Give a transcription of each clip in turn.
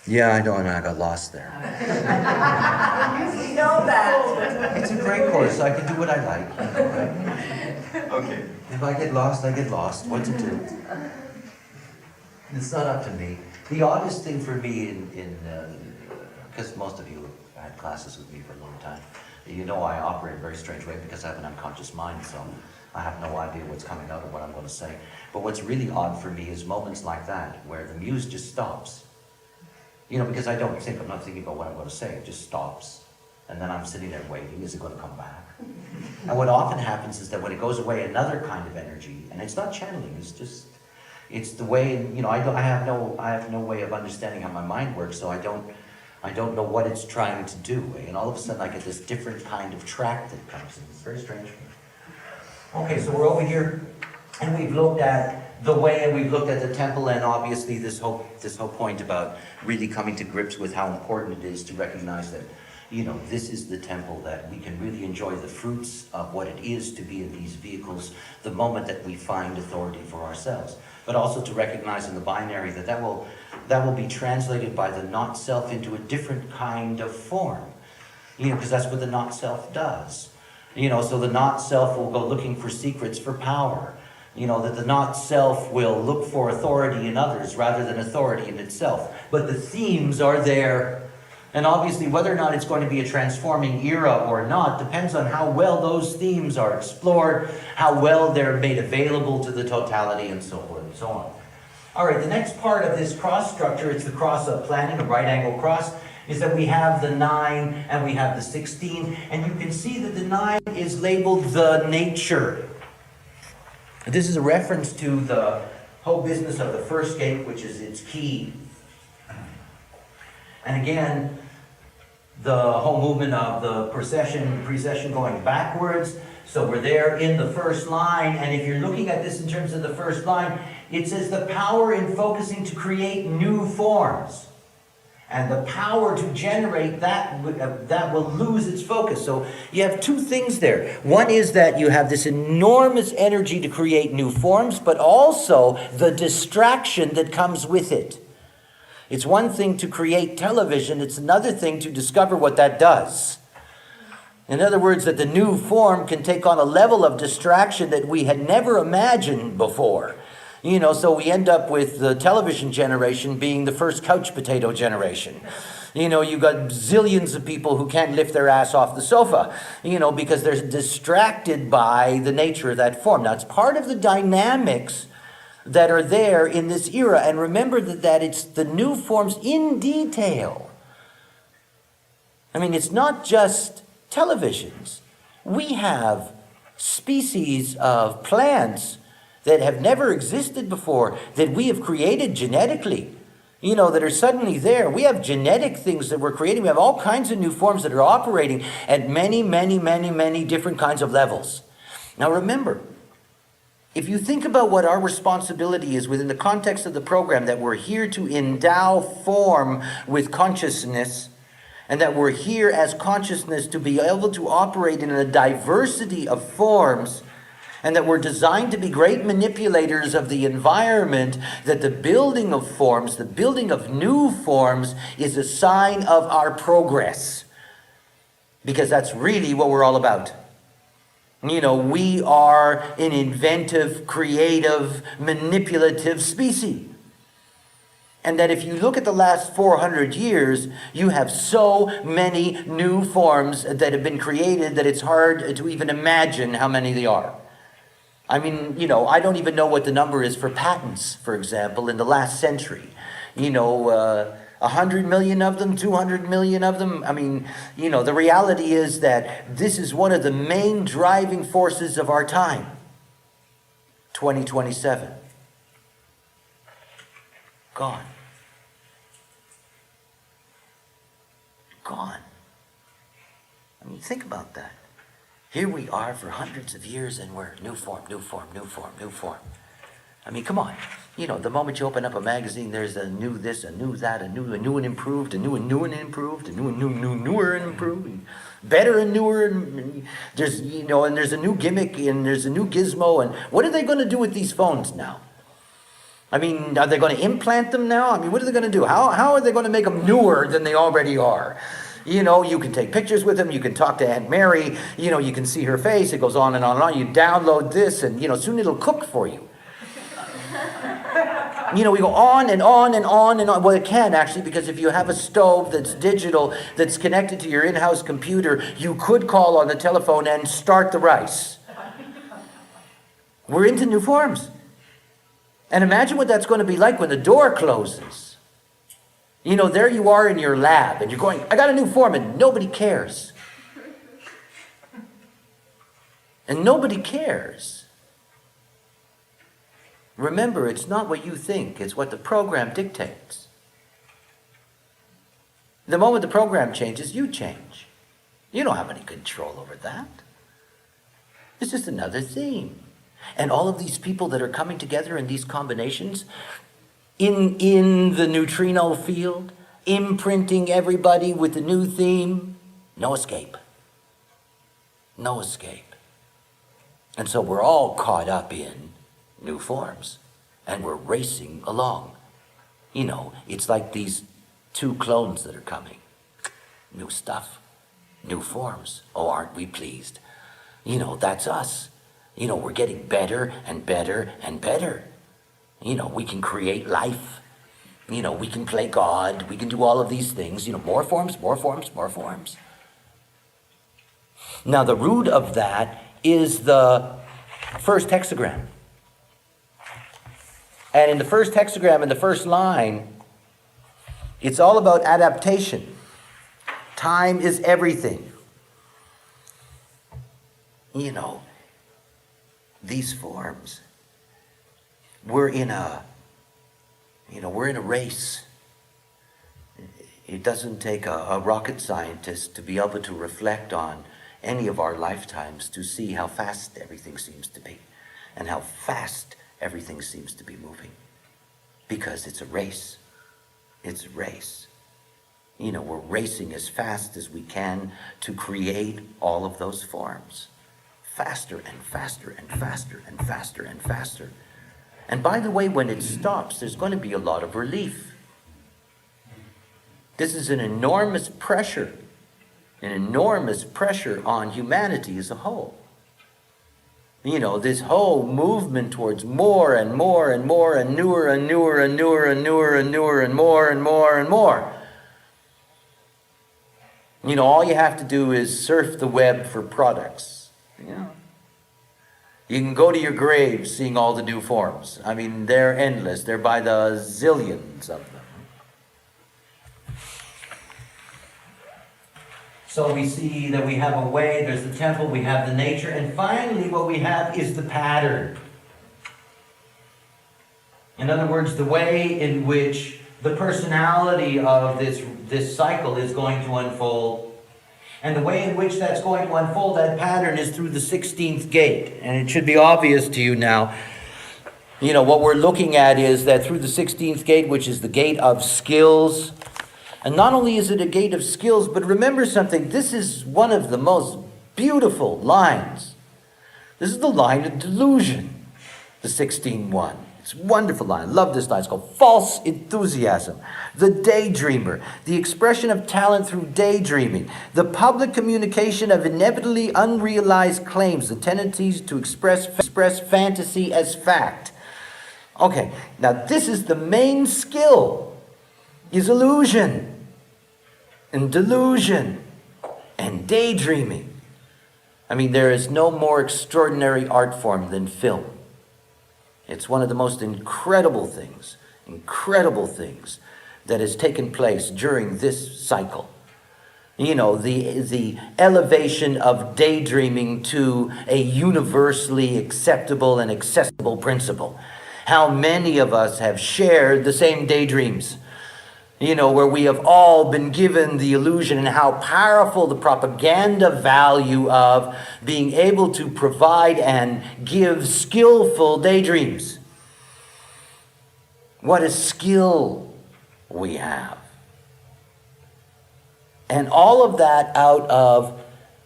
Yeah, I know, and I got lost there. We know that. It's a great course. I can do what I like. You know, right? Okay. If I get lost, I get lost. What to do? It's not up to me. The oddest thing for me because most of you have had classes with me for a long time, you know I operate in a very strange way because I have an unconscious mind, so I have no idea what's coming out or what I'm going to say. But what's really odd for me is moments like that, where the muse just stops. You know, because I'm not thinking about what I'm going to say, it just stops. And then I'm sitting there waiting, is it going to come back? And what often happens is that when it goes away, another kind of energy, and it's not channeling, it's the way, you know, I have no way of understanding how my mind works, so I don't know what it's trying to do. And all of a sudden I get this different kind of track that comes in. It's very strange for me. Okay, so we're over here, and we've looked at the way, and we've looked at the temple, and obviously this whole point about really coming to grips with how important it is to recognize that, you know, this is the temple, that we can really enjoy the fruits of what it is to be in these vehicles the moment that we find authority for ourselves. But also to recognize in the binary that will be translated by the not-self into a different kind of form. You know, because that's what the not-self does. You know, so the not-self will go looking for secrets for power. You know, that the not-self will look for authority in others rather than authority in itself. But the themes are there. And obviously whether or not it's going to be a transforming era or not depends on how well those themes are explored, how well they're made available to the totality, and so forth and so on. All right, the next part of this cross structure, it's the cross of planning, a right angle cross, is that we have the 9 and we have the 16. And you can see that the 9 is labeled the nature. This is a reference to the whole business of the first gate, which is its key. And again, the whole movement of the precession going backwards. So we're there in the first line, and if you're looking at this in terms of the first line, it says the power in focusing to create new forms. And the power to generate that will lose its focus. So you have two things there. One is that you have this enormous energy to create new forms, but also the distraction that comes with it. It's one thing to create television, it's another thing to discover what that does. In other words, that the new form can take on a level of distraction that we had never imagined before. You know, so we end up with the television generation being the first couch potato generation. You know, you've got zillions of people who can't lift their ass off the sofa, you know, because they're distracted by the nature of that form. Now, it's part of the dynamics that are there in this era. And remember that it's the new forms in detail. I mean, it's not just televisions. We have species of plants that have never existed before, that we have created genetically, you know, that are suddenly there. We have genetic things that we're creating. We have all kinds of new forms that are operating at many, many, many, many different kinds of levels. Now remember, if you think about what our responsibility is within the context of the program, that we're here to endow form with consciousness, and that we're here as consciousness to be able to operate in a diversity of forms, and that we're designed to be great manipulators of the environment, that the building of forms, the building of new forms, is a sign of our progress. Because that's really what we're all about. You know, we are an inventive, creative, manipulative species. And that if you look at the last 400 years, you have so many new forms that have been created that it's hard to even imagine how many they are. I mean, you know, I don't even know what the number is for patents, for example, in the last century. You know, 100 million of them, 200 million of them. I mean, you know, the reality is that this is one of the main driving forces of our time. 2027. Gone. Gone. I mean, think about that. Here we are for hundreds of years and we're new form, new form, new form, new form. I mean, come on. You know, the moment you open up a magazine, there's a new this, a new that, a new and improved, a new and improved, a newer and improved, and better and newer. And there's, you know, and there's a new gimmick and there's a new gizmo. And what are they going to do with these phones now? I mean, are they going to implant them now? I mean, what are they going to do? How are they going to make them newer than they already are? You know, you can take pictures with them. You can talk to Aunt Mary. You know, you can see her face. It goes on and on and on. You download this and, you know, soon it'll cook for you. You know, we go on and on and on and on. Well, it can actually, because if you have a stove that's digital, that's connected to your in-house computer, you could call on the telephone and start the rice. We're into new forms. And imagine what that's going to be like when the door closes. You know, there you are in your lab, and you're going, I got a new form, and nobody cares. And nobody cares. Remember, it's not what you think, it's what the program dictates. The moment the program changes, you change. You don't have any control over that. It's just another theme. And all of these people that are coming together in these combinations, in the neutrino field, imprinting everybody with the new theme, no escape. No escape. And so we're all caught up in new forms, and we're racing along. You know, it's like these two clones that are coming. New stuff, new forms. Oh, aren't we pleased? You know, that's us. You know, we're getting better and better and better. You know, we can create life. You know, we can play God. We can do all of these things. You know, more forms, more forms, more forms. Now, the root of that is the first hexagram. And in the first hexagram, in the first line, it's all about adaptation. Time is everything. You know, these forms, we're in a race. It doesn't take a rocket scientist to be able to reflect on any of our lifetimes to see how fast everything seems to be and how fast everything seems to be moving, because it's a race. It's a race. You know, we're racing as fast as we can to create all of those forms. Faster and faster and faster and faster and faster. And by the way, when it stops, there's going to be a lot of relief. This is an enormous pressure on humanity as a whole. You know, this whole movement towards more and more and more and newer and newer and newer and newer and newer and more and more and more. You know, all you have to do is surf the web for products. You know, you can go to your grave seeing all the new forms. I mean, they're endless. They're by the zillions of them. So we see that we have a way, there's the temple, we have the nature, and finally what we have is the pattern. In other words, the way in which the personality of this cycle is going to unfold. And the way in which that's going to unfold, that pattern, is through the 16th gate. And it should be obvious to you now. You know, what we're looking at is that through the 16th gate, which is the gate of skills. And not only is it a gate of skills, but remember something, this is one of the most beautiful lines. This is the line of delusion, the 16:1. It's a wonderful line. I love this line. It's called false enthusiasm. The daydreamer, the expression of talent through daydreaming, the public communication of inevitably unrealized claims, the tendencies to express fantasy as fact. Okay, now this is the main skill, is illusion and delusion and daydreaming. I mean, there is no more extraordinary art form than film. It's one of the most incredible things that has taken place during this cycle. You know, the elevation of daydreaming to a universally acceptable and accessible principle. How many of us have shared the same daydreams? You know, where we have all been given the illusion, and how powerful the propaganda value of being able to provide and give skillful daydreams. What a skill we have. And all of that out of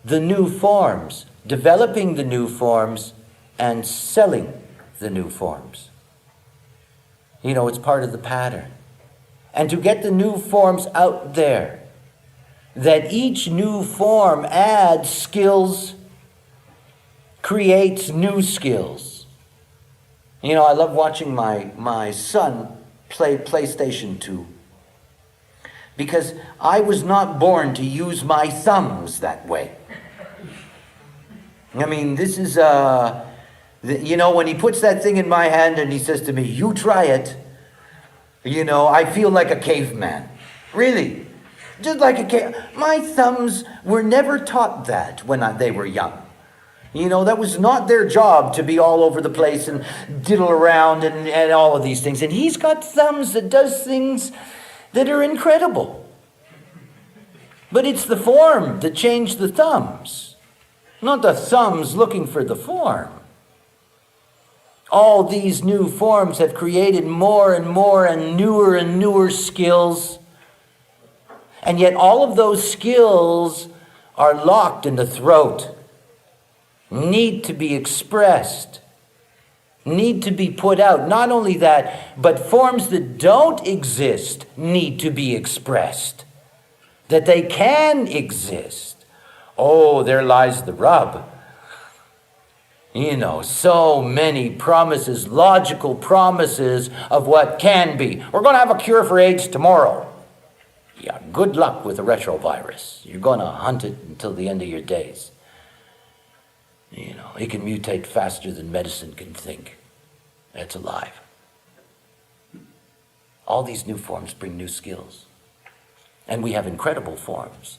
the new forms, developing the new forms and selling the new forms. It's part of the pattern. And to get the new forms out there, that each new form adds skills, creates new skills. I love watching my son play PlayStation 2. Because I was not born to use my thumbs that way. This is, when he puts that thing in my hand and he says to me, "You try it," I feel like a caveman. Really. Just like a cave. My thumbs were never taught that when they were young. That was not their job to be all over the place and diddle around and all of these things. And he's got thumbs that does things that are incredible. But it's the form that changed the thumbs, not the thumbs looking for the form. All these new forms have created more and more and newer skills. And yet all of those skills are locked in the throat, need to be expressed, need to be put out. Not only that, but forms that don't exist need to be expressed, that they can exist. Oh, there lies the rub. So many promises, logical promises of what can be. We're going to have a cure for AIDS tomorrow. Yeah, good luck with the retrovirus. You're going to hunt it until the end of your days. It can mutate faster than medicine can think. It's alive. All these new forms bring new skills. And we have incredible forms.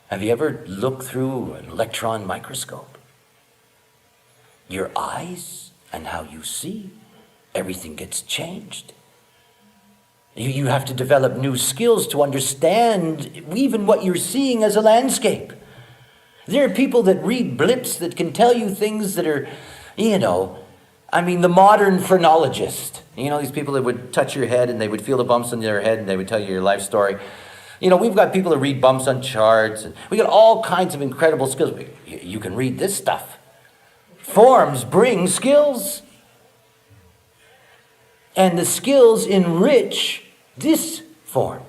Have you ever looked through an electron microscope? Your eyes and how you see, everything gets changed. You have to develop new skills to understand even what you're seeing as a landscape. There are people that read blips that can tell you things that are, the modern phrenologist. These people that would touch your head and they would feel the bumps in their head and they would tell you your life story. We've got people that read bumps on charts. We got all kinds of incredible skills. You can read this stuff. Forms bring skills. And the skills enrich this form.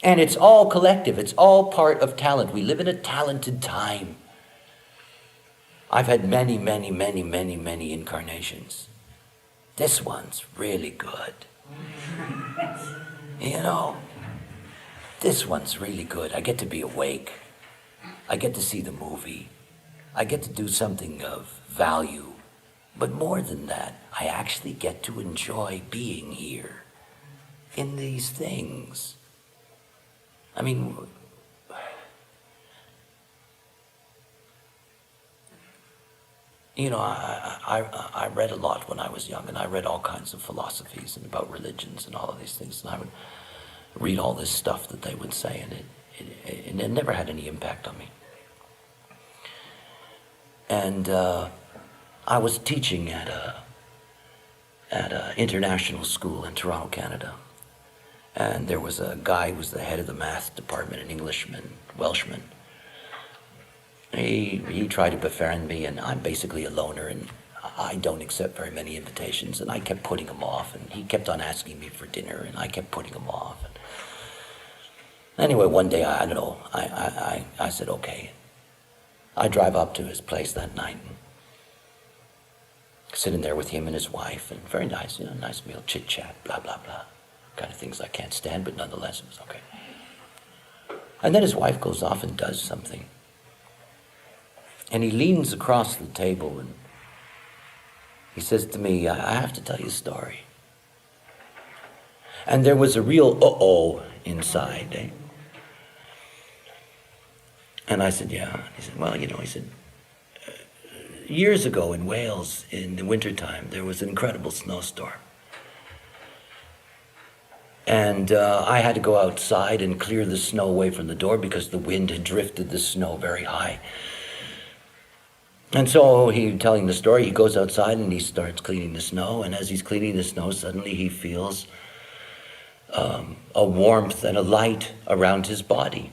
And it's all collective. It's all part of talent. We live in a talented time. I've had many incarnations. This one's really good. This one's really good. I get to be awake. I get to see the movie. I get to do something of value. But more than that, I actually get to enjoy being here in these things. I read a lot when I was young, and I read all kinds of philosophies and about religions and all of these things, and I would read all this stuff that they would say, and it never had any impact on me. And I was teaching at a international school in Toronto, Canada. And there was a guy who was the head of the math department, an Englishman, Welshman. He tried to befriend me, and I'm basically a loner, and I don't accept very many invitations, and I kept putting him off, and he kept on asking me for dinner, and I kept putting him off. Anyway, one day, I said, okay. I drive up to his place that night, and sitting there with him and his wife, and very nice, nice meal, chit-chat, blah, blah, blah. Kind of things I can't stand, but nonetheless, it was okay. And then his wife goes off and does something. And he leans across the table and he says to me, I have to tell you a story. And there was a real uh-oh inside. Eh? And I said, yeah. He said, well, years ago in Wales, in the wintertime, there was an incredible snowstorm. And I had to go outside and clear the snow away from the door because the wind had drifted the snow very high. And so telling the story, he goes outside and he starts cleaning the snow. And as he's cleaning the snow, suddenly he feels a warmth and a light around his body.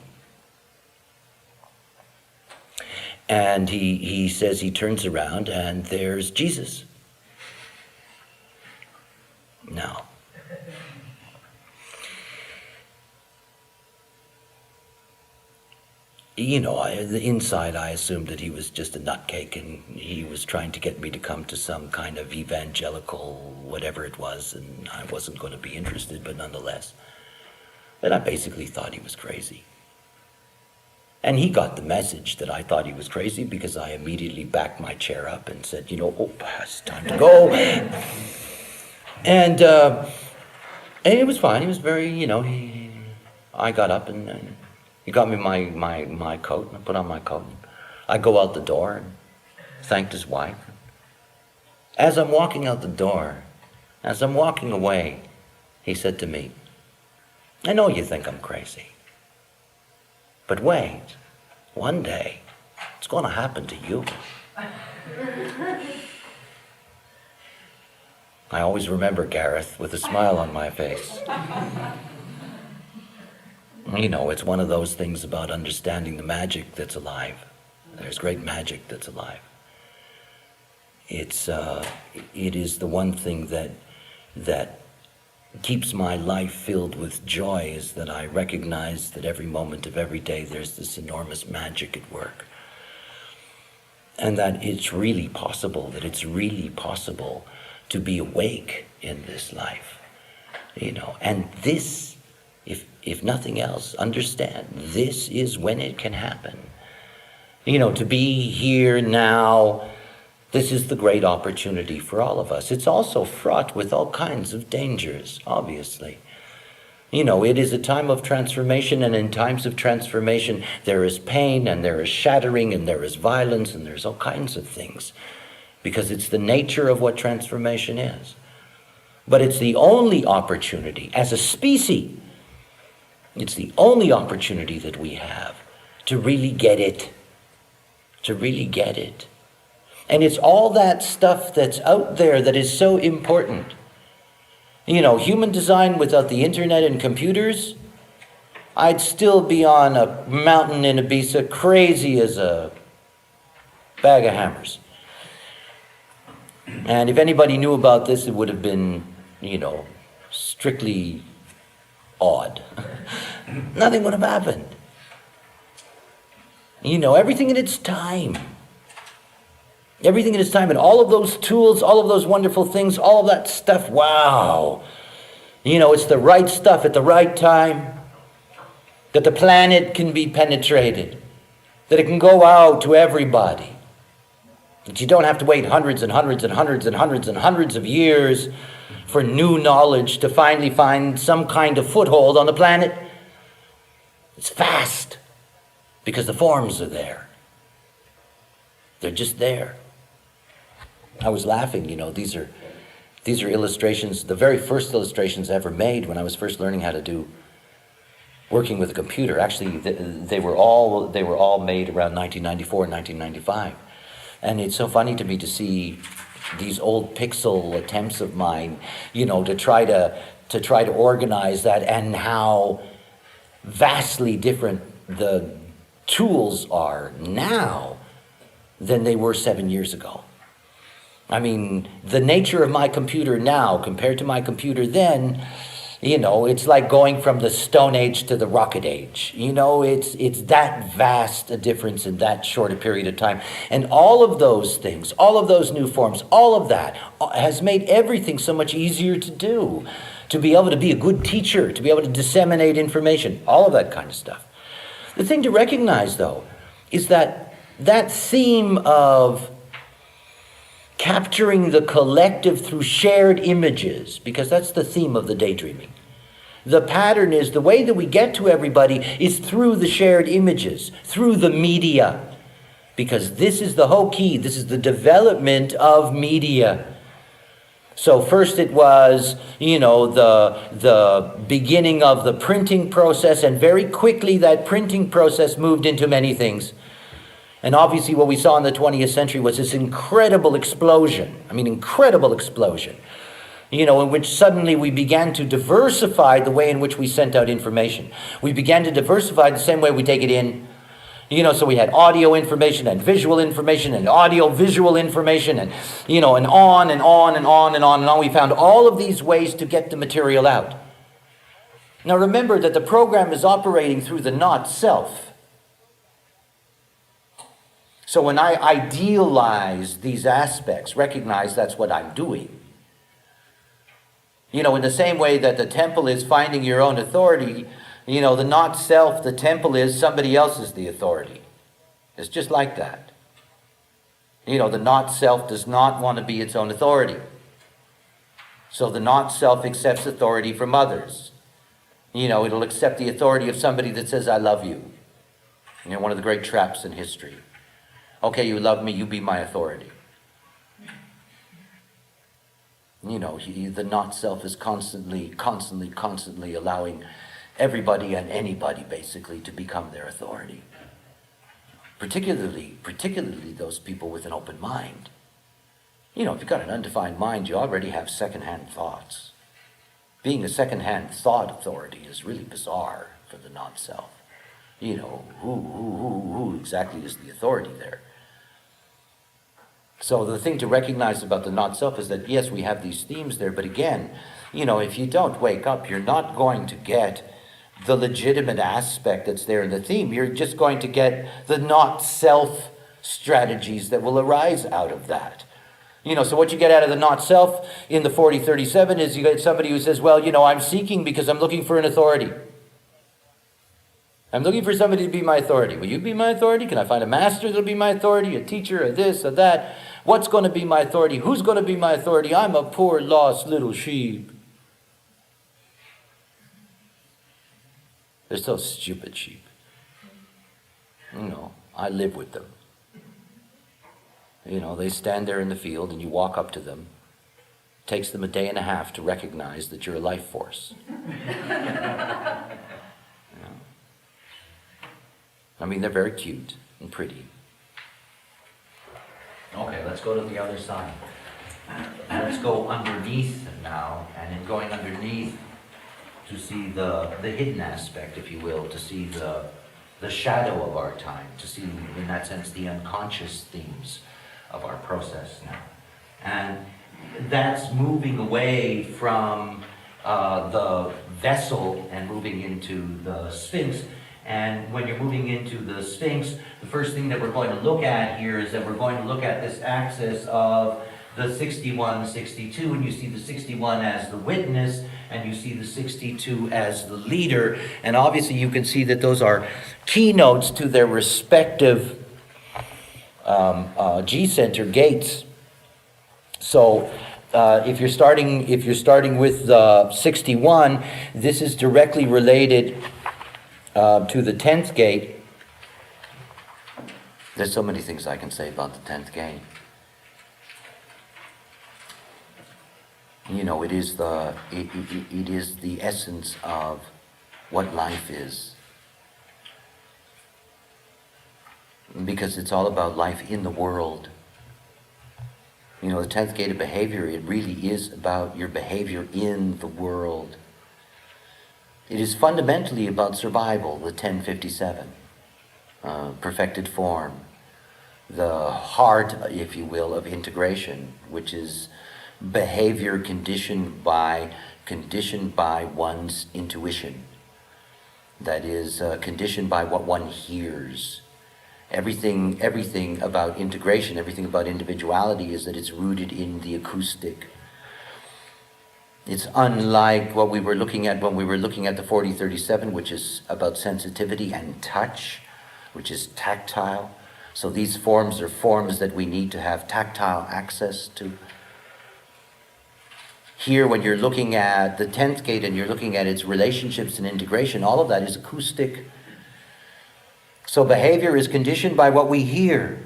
And he says he turns around and there's Jesus. No. You know, the inside I assumed that he was just a nutcase and he was trying to get me to come to some kind of evangelical whatever it was, and I wasn't going to be interested, but nonetheless. But I basically thought he was crazy. And he got the message that I thought he was crazy because I immediately backed my chair up and said, you know, oh, it's time to go. And it was fine. He was very, you know, I got up and he got me my coat, and I put on my coat. I go out the door and thanked his wife. As I'm walking out the door, as I'm walking away, he said to me, I know you think I'm crazy, but wait, one day it's going to happen to you. I always remember Gareth with a smile on my face. You know, it's one of those things about understanding the magic that's alive. There's great magic that's alive. It is the one thing that keeps my life filled with joy, is that I recognize that every moment of every day there's this enormous magic at work. And that it's really possible to be awake in this life. You know, and this, if nothing else, understand, this is when it can happen. You know, to be here now, this is the great opportunity for all of us. It's also fraught with all kinds of dangers, obviously. You know, it is a time of transformation, and in times of transformation, there is pain, and there is shattering, and there is violence, and there's all kinds of things, because it's the nature of what transformation is. But it's the only opportunity, as a species, it's the only opportunity that we have to really get it. To really get it. And it's all that stuff that's out there that is so important. You know, human design without the internet and computers, I'd still be on a mountain in Ibiza crazy as a bag of hammers. And if anybody knew about this, it would have been, you know, strictly odd. Nothing would have happened. You know, everything in its time. Everything in its time, and all of those tools, all of those wonderful things, all of that stuff, wow. You know, it's the right stuff at the right time, that the planet can be penetrated, that it can go out to everybody, that you don't have to wait hundreds and hundreds and hundreds and hundreds and hundreds of years for new knowledge to finally find some kind of foothold on the planet. It's fast, because the forms are there. They're just there. I was laughing, you know, these are illustrations, the very first illustrations ever made when I was first learning how to do working with a computer. Actually, they were all made around 1994 and 1995. And it's so funny to me to see these old pixel attempts of mine, you know, to try to organize that, and how vastly different the tools are now than they were 7 years ago. I mean, the nature of my computer now compared to my computer then, you know, it's like going from the Stone Age to the Rocket Age. You know, it's that vast a difference in that short a period of time. And all of those things, all of those new forms, all of that has made everything so much easier to do. To be able to be a good teacher, to be able to disseminate information, all of that kind of stuff. The thing to recognize, though, is that theme of capturing the collective through shared images, because that's the theme of the daydreaming. The pattern is, the way that we get to everybody is through the shared images, through the media, because this is the whole key. This is the development of media. So first it was, you know, the beginning of the printing process, and very quickly that printing process moved into many things. And obviously what we saw in the 20th century was this incredible explosion. I mean, incredible explosion. You know, in which suddenly we began to diversify the way in which we sent out information. We began to diversify the same way we take it in. So we had audio information and visual information and audio visual information and, and on and on and on and on and on. We found all of these ways to get the material out. Now remember that the program is operating through the not self. So when I idealize these aspects, recognize that's what I'm doing. In the same way that the temple is finding your own authority, the not self, the temple is somebody else is the authority. It's just like that. The not self does not want to be its own authority. So the not self accepts authority from others. It'll accept the authority of somebody that says, I love you. One of the great traps in history. Okay, you love me, you be my authority. The not self is constantly allowing everybody and anybody basically to become their authority. Particularly those people with an open mind. If you've got an undefined mind, you already have secondhand thoughts. Being a secondhand thought authority is really bizarre for the non-self. Who exactly is the authority there? So the thing to recognize about the not-self is that, yes, we have these themes there, but again, if you don't wake up, you're not going to get the legitimate aspect that's there in the theme. You're just going to get the not-self strategies that will arise out of that. So what you get out of the not-self in the 4037 is you get somebody who says, well, I'm seeking because I'm looking for an authority. I'm looking for somebody to be my authority. Will you be my authority? Can I find a master that'll be my authority? A teacher, a this, a that? What's going to be my authority? Who's going to be my authority? I'm a poor, lost little sheep. They're so stupid sheep. I live with them. They stand there in the field and you walk up to them. It takes them a day and a half to recognize that you're a life force. They're very cute and pretty. Okay, let's go to the other side. Let's go underneath now, and in going underneath to see the hidden aspect, if you will, to see the shadow of our time, to see, in that sense, the unconscious themes of our process now. And that's moving away from the vessel and moving into the Sphinx. And when you're moving into the Sphinx, the first thing that we're going to look at here is that we're going to look at this axis of the 61, 62, and you see the 61 as the witness, and you see the 62 as the leader. And obviously you can see that those are keynotes to their respective G-center gates. So if you're starting with the 61, this is directly related to the 10th gate. There's so many things I can say about the 10th gate. It is the essence of what life is. Because it's all about life in the world. The 10th gate of behavior, it really is about your behavior in the world. It is fundamentally about survival, the 1057, perfected form, the heart, if you will, of integration, which is behavior conditioned by one's intuition. That is conditioned by what one hears. Everything about integration, everything about individuality is that it's rooted in the acoustic. It's unlike what we were looking at when we were looking at the 4037, which is about sensitivity and touch, which is tactile. So these forms are forms that we need to have tactile access to. Here, when you're looking at the 10th gate and you're looking at its relationships and integration, all of that is acoustic. So behavior is conditioned by what we hear.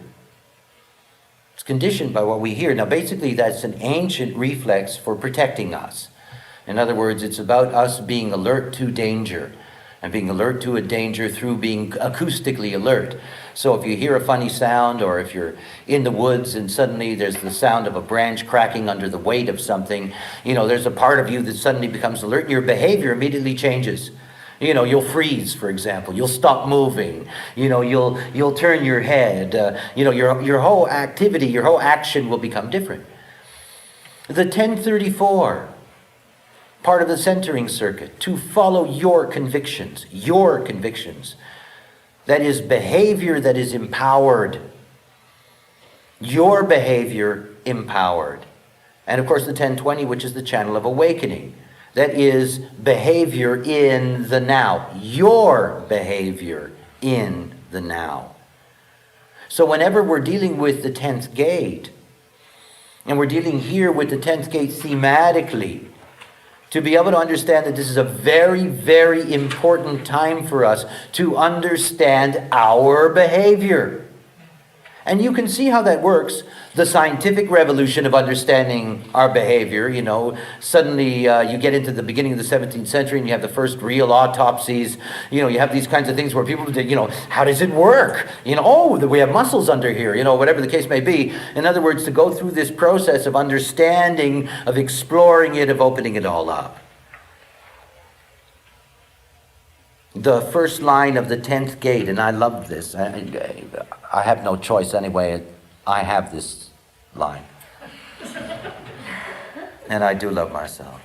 It's conditioned by what we hear. Now, basically, that's an ancient reflex for protecting us. In other words, it's about us being alert to danger, and being alert to a danger through being acoustically alert. So if you hear a funny sound, or if you're in the woods and suddenly there's the sound of a branch cracking under the weight of something, there's a part of you that suddenly becomes alert, and your behavior immediately changes. You'll freeze, for example. You'll stop moving. You'll turn your head. Your whole activity, your whole action will become different. The 1034, part of the centering circuit, to follow your convictions. That is behavior that is empowered. Your behavior empowered. And of course the 1020, which is the channel of awakening. That is behavior in the now. Your behavior in the now. So whenever we're dealing with the 10th gate, and we're dealing here with the 10th gate thematically, to be able to understand that this is a very, very important time for us to understand our behavior. And you can see how that works. The scientific revolution of understanding our behavior, suddenly you get into the beginning of the 17th century and you have the first real autopsies. You have these kinds of things where people, how does it work? We have muscles under here, whatever the case may be. In other words, to go through this process of understanding, of exploring it, of opening it all up. The first line of the 10th gate, and I love this. I have no choice anyway. I have this line. And I do love Marcel.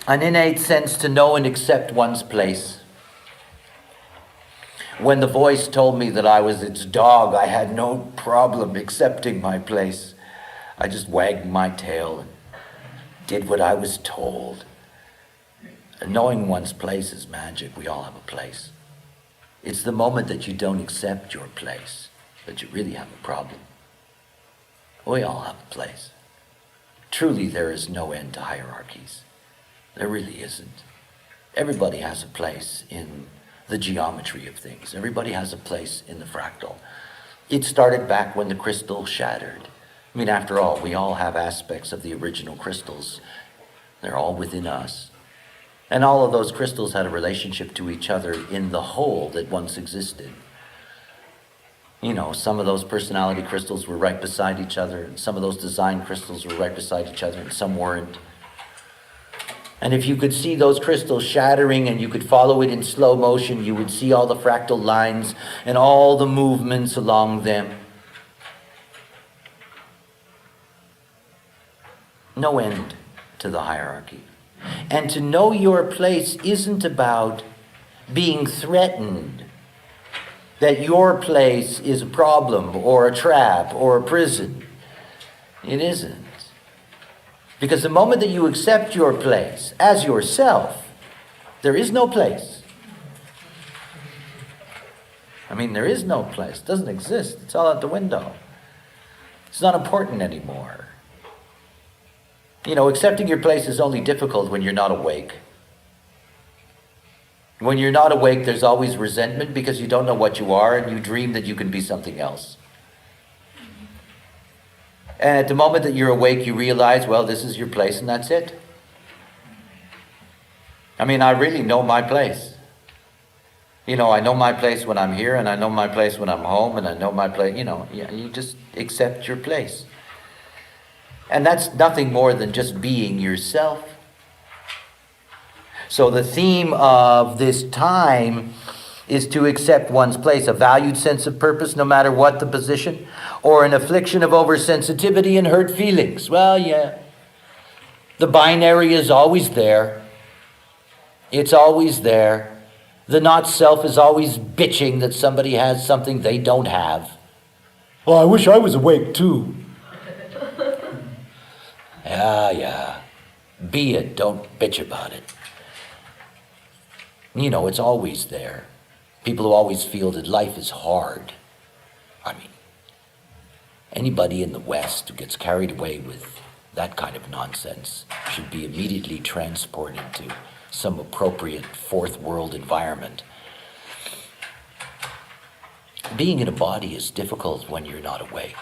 An innate sense to know and accept one's place. When the voice told me that I was its dog, I had no problem accepting my place. I just wagged my tail and did what I was told. And knowing one's place is magic. We all have a place. It's the moment that you don't accept your place that you really have a problem. We all have a place. Truly, there is no end to hierarchies. There really isn't. Everybody has a place in the geometry of things. Everybody has a place in the fractal. It started back when the crystal shattered. After all, we all have aspects of the original crystals. They're all within us. And all of those crystals had a relationship to each other in the whole that once existed. Some of those personality crystals were right beside each other, and some of those design crystals were right beside each other, and some weren't. And if you could see those crystals shattering and you could follow it in slow motion, you would see all the fractal lines and all the movements along them. No end to the hierarchy. And to know your place isn't about being threatened that your place is a problem or a trap or a prison. It isn't. Because the moment that you accept your place as yourself, there is no place. There is no place. It doesn't exist. It's all out the window. It's not important anymore. Accepting your place is only difficult when you're not awake. When you're not awake, there's always resentment because you don't know what you are and you dream that you can be something else. And at the moment that you're awake, you realize, well, this is your place and that's it. I really know my place. I know my place when I'm here, and I know my place when I'm home, and I know my place, you just accept your place. And that's nothing more than just being yourself. So the theme of this time is to accept one's place, a valued sense of purpose no matter what the position, or an affliction of oversensitivity and hurt feelings. Well, yeah, the binary is always there. It's always there. The not self is always bitching that somebody has something they don't have. Well, I wish I was awake too. Yeah. Be it, don't bitch about it. It's always there. People who always feel that life is hard. Anybody in the West who gets carried away with that kind of nonsense should be immediately transported to some appropriate fourth world environment. Being in a body is difficult when you're not awake.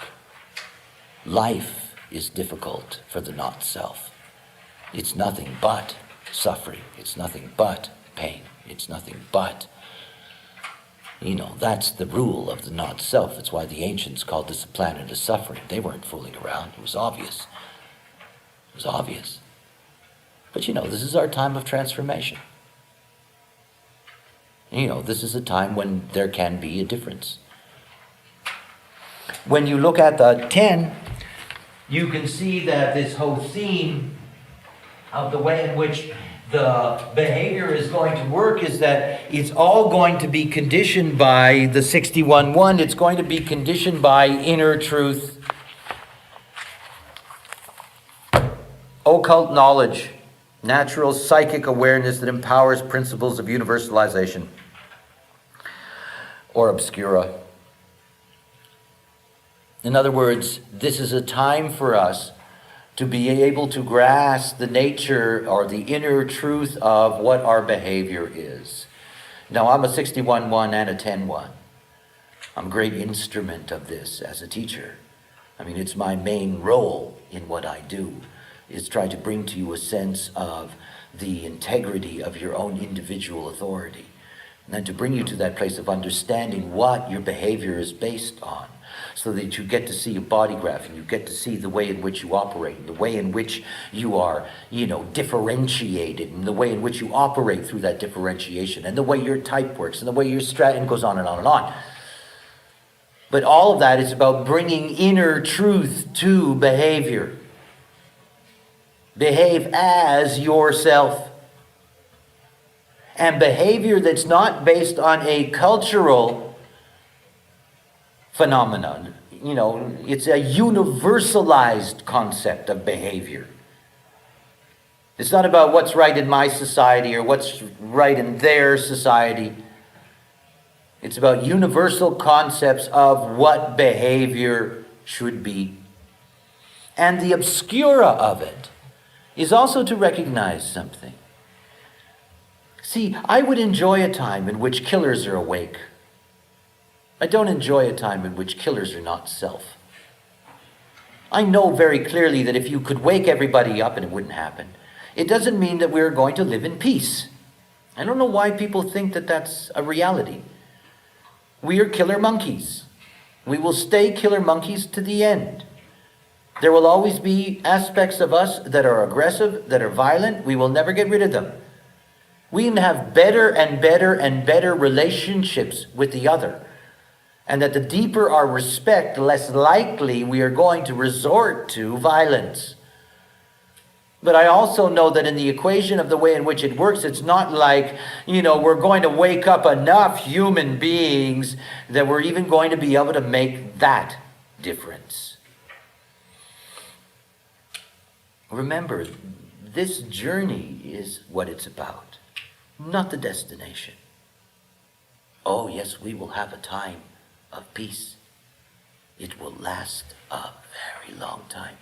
Life is difficult for the not self. It's nothing but suffering. It's nothing but pain. It's nothing but, that's the rule of the not self. That's why the ancients called this a planet of suffering. They weren't fooling around. It was obvious. It was obvious. But this is our time of transformation. This is a time when there can be a difference. When you look at the 10, you can see that this whole theme of the way in which the behavior is going to work is that it's all going to be conditioned by the 61-1. It's going to be conditioned by inner truth, occult knowledge, natural psychic awareness that empowers principles of universalization or obscura. In other words, this is a time for us to be able to grasp the nature or the inner truth of what our behavior is. Now, I'm a 61-1 and a 10-1. I'm a great instrument of this as a teacher. It's my main role in what I do, is try to bring to you a sense of the integrity of your own individual authority, and then to bring you to that place of understanding what your behavior is based on, so that you get to see a body graph and you get to see the way in which you operate, the way in which you are, differentiated, and the way in which you operate through that differentiation, and the way your type works, and the way your and goes on and on and on. But all of that is about bringing inner truth to behavior. Behave as yourself. And behavior that's not based on a cultural phenomenon. It's a universalized concept of behavior. It's not about what's right in my society or what's right in their society. It's about universal concepts of what behavior should be. And the obscura of it is also to recognize something. See, I would enjoy a time in which killers are awake. I don't enjoy a time in which killers are not self. I know very clearly that if you could wake everybody up, and it wouldn't happen, it doesn't mean that we're going to live in peace. I don't know why people think that that's a reality. We are killer monkeys. We will stay killer monkeys to the end. There will always be aspects of us that are aggressive, that are violent. We will never get rid of them. We can have better and better and better relationships with the other. And that the deeper our respect, the less likely we are going to resort to violence. But I also know that in the equation of the way in which it works, it's not like, we're going to wake up enough human beings that we're even going to be able to make that difference. Remember, this journey is what it's about, not the destination. Oh, yes, we will have a time of peace. It will last a very long time.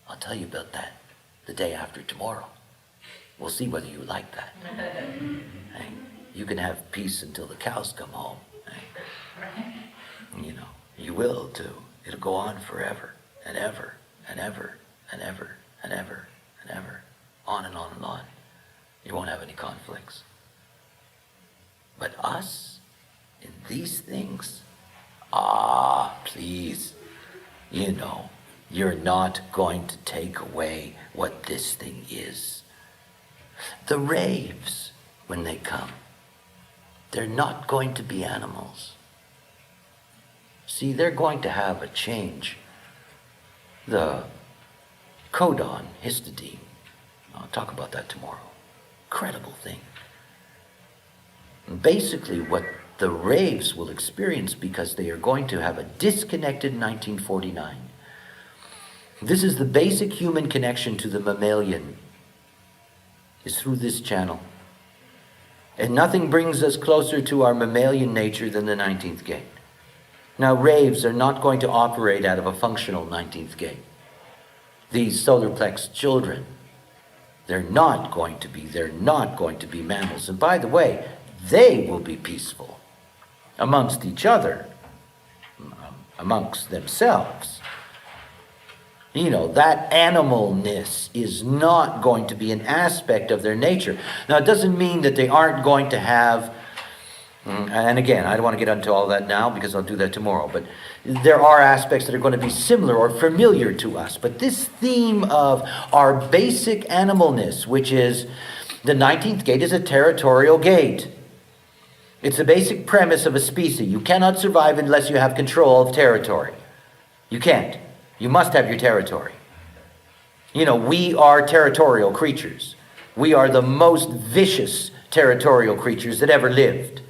I'll tell you about that the day after tomorrow. We'll see whether you like that. Hey, you can have peace until the cows come home. Hey, you will too. It'll go on forever and ever and ever and ever and ever and ever, on and on and on. You won't have any conflicts. But us, in these things, please, you're not going to take away what this thing is. The raves, when they come, they're not going to be animals. See, they're going to have a change. The codon, histidine, I'll talk about that tomorrow. Incredible thing. And basically what the raves will experience, because they are going to have a disconnected 1949. This is the basic human connection to the mammalian, is through this channel. And nothing brings us closer to our mammalian nature than the 19th gate. Now, raves are not going to operate out of a functional 19th gate. These solar plex children, they're not going to be mammals. And by the way, they will be peaceful amongst each other, amongst themselves. That animalness is not going to be an aspect of their nature. Now, it doesn't mean that they aren't going to have, and again, I don't want to get into all that now because I'll do that tomorrow, but there are aspects that are going to be similar or familiar to us. But this theme of our basic animalness, which is the 19th gate is a territorial gate. It's the basic premise of a species. You cannot survive unless you have control of territory. You can't. You must have your territory. You know, we are territorial creatures. We are the most vicious territorial creatures that ever lived.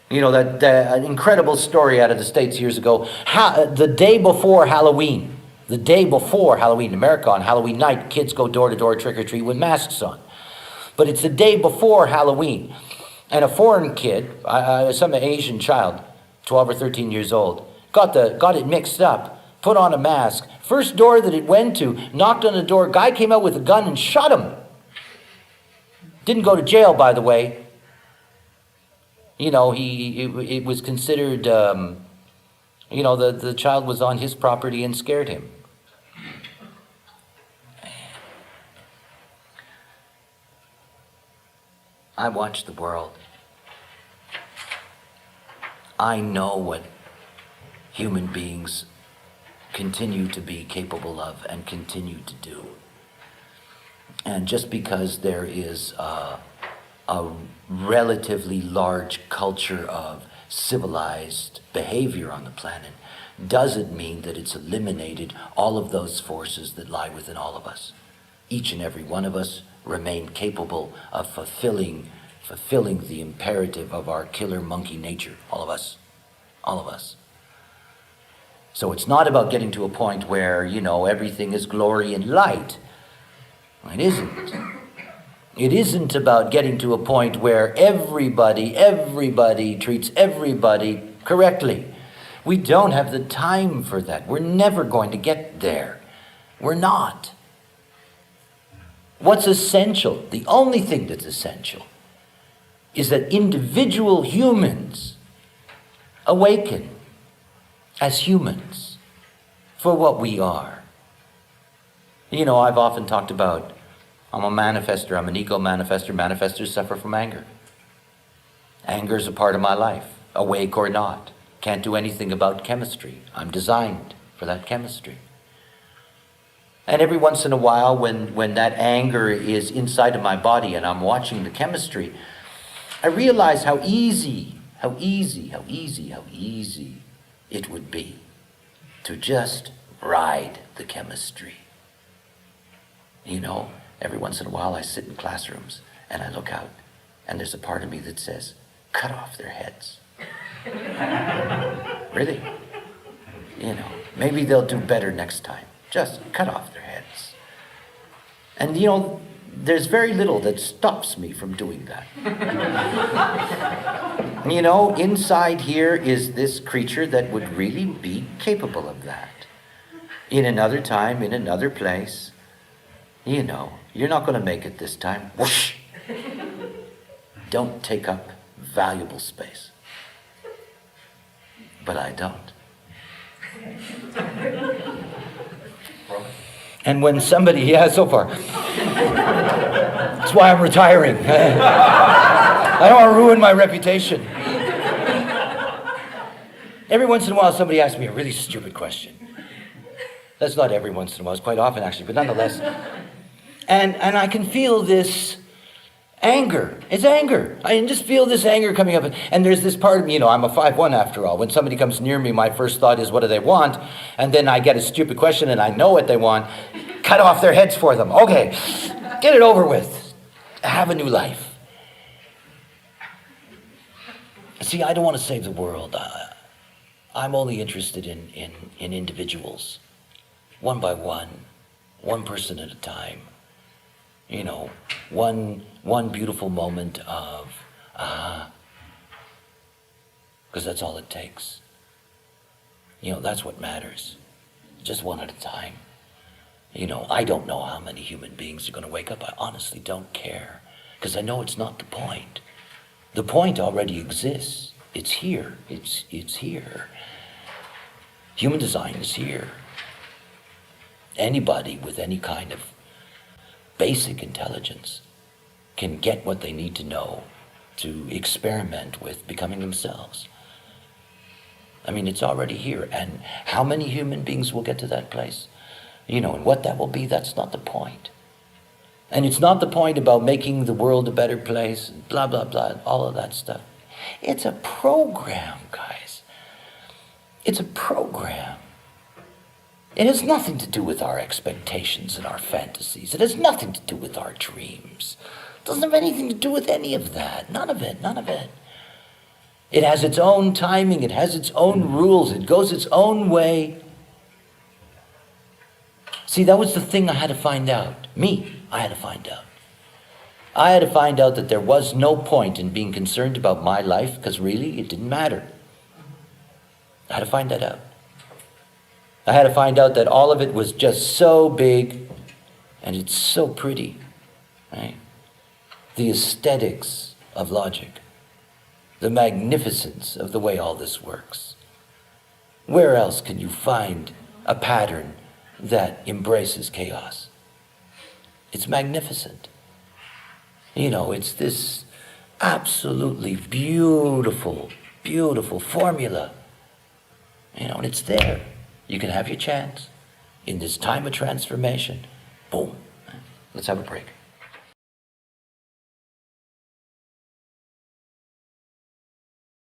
You know, that an incredible story out of the States years ago. The day before Halloween, in America on Halloween night, kids go door to door trick-or-treat with masks on. But it's the day before Halloween. And a foreign kid, some Asian child, 12 or 13 years old, got it mixed up, put on a mask. First door that it went to, knocked on the door, guy came out with a gun and shot him. Didn't go to jail, by the way. You know, it was considered, you know, the child was on his property and scared him. I watch the world. I know what human beings continue to be capable of and continue to do. And just because there is a relatively large culture of civilized behavior on the planet doesn't mean that it's eliminated all of those forces that lie within all of us. Each and every one of us remain capable of fulfilling the imperative of our killer monkey nature. All of us. So it's not about getting to a point where, you know, everything is glory and light. It isn't. It isn't about getting to a point where everybody treats everybody correctly. We don't have the time for that. We're never going to get there. We're not. What's essential, the only thing that's essential, is that individual humans awaken as humans for what we are. You know, I've often talked about, I'm a manifester, I'm an ego manifester. Manifestors suffer from anger. Anger is a part of my life, awake or not. Can't do anything about chemistry. I'm designed for that chemistry. And every once in a while, when that anger is inside of my body and I'm watching the chemistry, I realize how easy it would be to just ride the chemistry. You know, every once in a while I sit in classrooms and I look out and there's a part of me that says, cut off their heads. Really? You know, maybe they'll do better next time. Just cut off their heads. And you know, there's very little that stops me from doing that. You know, inside here is this creature that would really be capable of that. In another time, in another place, you know, you're not going to make it this time. Whoosh! Don't take up valuable space. But I don't. And when somebody, yeah, so far. That's why I'm retiring. I don't want to ruin my reputation. Every once in a while, somebody asks me a really stupid question. That's not every once in a while, it's quite often actually, but nonetheless. And I can feel this anger. It's anger. I can just feel this anger coming up. And there's this part of me, you know, I'm a 5'1" after all. When somebody comes near me, my first thought is, what do they want? And then I get a stupid question and I know what they want. Cut off their heads for them. Okay, get it over with. Have a new life. See, I don't want to save the world. I'm only interested in individuals. One by one person at a time. You know, one beautiful moment of, because that's all it takes. You know, that's what matters. Just one at a time. You know, I don't know how many human beings are going to wake up. I honestly don't care, because I know it's not the point. The point already exists. It's here. It's here. Human design is here. Anybody with any kind of basic intelligence can get what they need to know to experiment with becoming themselves. I mean, it's already here. And how many human beings will get to that place? You know, and what that will be, that's not the point. And it's not the point about making the world a better place, blah, blah, blah, all of that stuff. It's a program, guys. It's a program. It has nothing to do with our expectations and our fantasies. It has nothing to do with our dreams. It doesn't have anything to do with any of that. None of it, none of it. It has its own timing. It has its own rules. It goes its own way. See, that was the thing I had to find out. I had to find out. I had to find out that there was no point in being concerned about my life, because really, it didn't matter. I had to find that out. I had to find out that all of it was just so big, and it's so pretty, right? The aesthetics of logic, the magnificence of the way all this works. Where else can you find a pattern that embraces chaos? It's magnificent. You know, it's this absolutely beautiful, beautiful formula. You know, and it's there. You can have your chance in this time of transformation. Boom. Let's have a break.